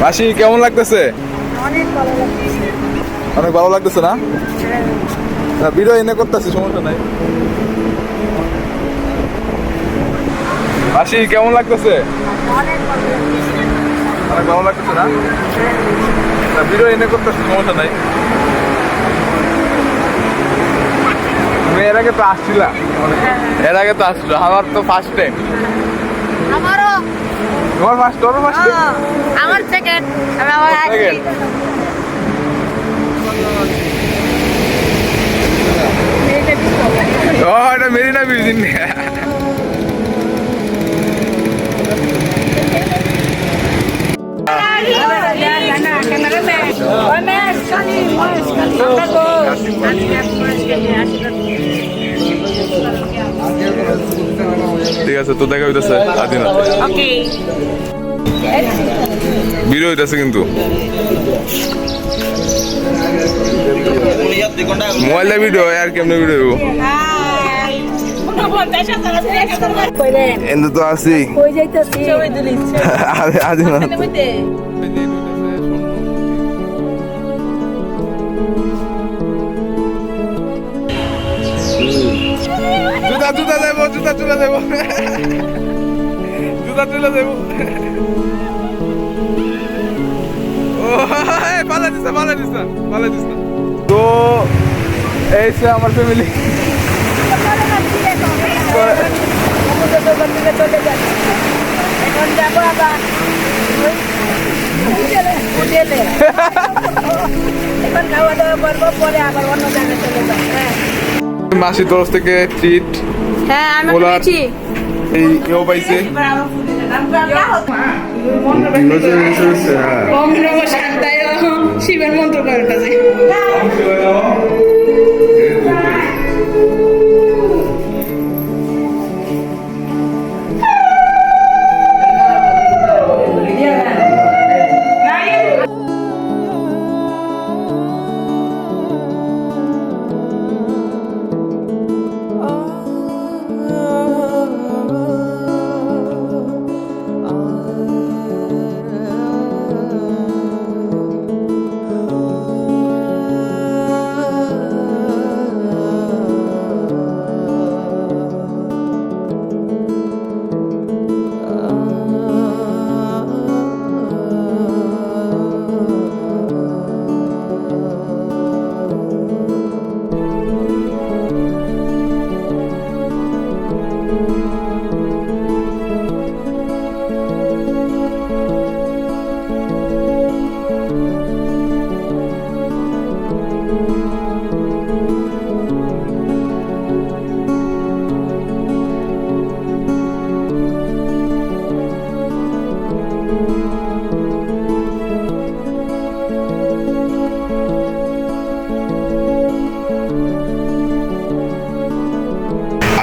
মাসি কেমন লাগতেছে? অনেক ভালো লাগছে। অনেক ভালো লাগতেছে না? ভিডিও এনে করতেছি, সমস্যা নাই। মাসি কেমন লাগতেছে? অনেক ভালো লাগছে। অনেক ভালো লাগতেছে না? ভিডিও এনে করতেছি, সমস্যা নাই। তুমি এর আগে তো আসছিলা, এর আগে তো আসছিল, আমার তো ফার্স্ট টাইম। আমারও তোমার ফার্স্ট, তোর ফার্স্ট টাইম? আমার সেকেন্ড, আমি আবার আসছি। ও এটা মেরিনা বিচ। ঠিক আছে, তো দেখা হইতেছে আদিনা। ওকে, ভিডিও হইতেছে কিন্তু মোবাইলে ভিডিও আর কেমনে ভিডিও হইব? এনে তো আছি কই যাইতাছি? আদিনা। জুতা জুতা দেব, জুতা চলে দেব, জুতা চলে দেব। ও পালা দিস না, পালা দিস না, পালা দিস না। তো এই সে আমার ফ্যামিলি। এখন যাবো আবার হোটেলে। এখন খাওয়া দাওয়া করবো, পরে আবার অন্য জায়গায় চলে যাবো। মাসির তরফ থেকে ট্রিট, হ্যাঁ, আমি বলার পেয়েছি। এই কেউ পাইছে। ওম নমঃ শান্তায়, শিবের মন্ত্র করতেছে।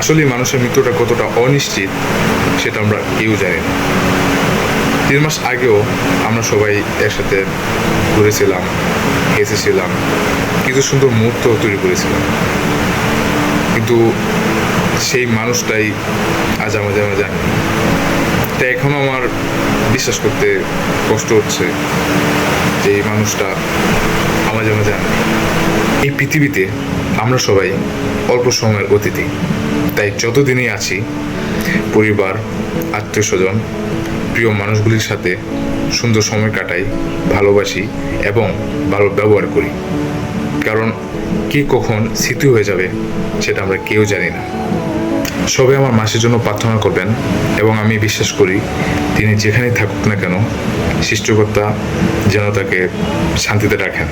আসলে মানুষের মৃত্যুটা কতটা অনিশ্চিত সেটা আমরা কেউ জানি না। 3 মাস আগেও আমরা সবাই একসাথে ঘুরেছিলাম, হেসেছিলাম, কিছু সুন্দর মুহূর্ত তৈরি করেছিলাম, কিন্তু সেই মানুষটাই আজ আমাদের মাঝে নেই। তাই এখনো আমার বিশ্বাস করতে কষ্ট হচ্ছে যে এই মানুষটা আমাদের মাঝে নেই। এই পৃথিবীতে আমরা সবাই অল্প সময়ের অতিথি, তাই যতদিনই আছি পরিবার, আত্মীয় স্বজন, প্রিয় মানুষগুলির সাথে সুন্দর সময় কাটাই, ভালোবাসি এবং ভালো ব্যবহার করি। কারণ কি কখন স্মৃতি হয়ে যাবে সেটা আমরা কেউ জানি না। সবাই আমার মাসির জন্য প্রার্থনা করবেন এবং আমি বিশ্বাস করি তিনি যেখানেই থাকুক না কেন সৃষ্টিকর্তা যেন তাকে শান্তিতে রাখেন।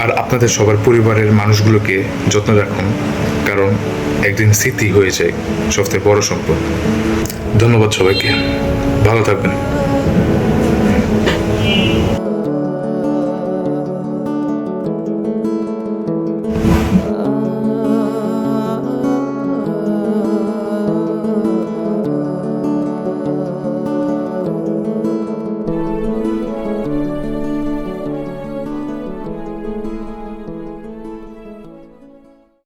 আর আপনাদের সবার পরিবারের মানুষগুলোকে যত্ন রাখুন, কারণ একদিন স্মৃতি হয়ে যায় সবথেকে বড় সম্পদ। ধন্যবাদ সবাইকে, ভালো থাকবেন।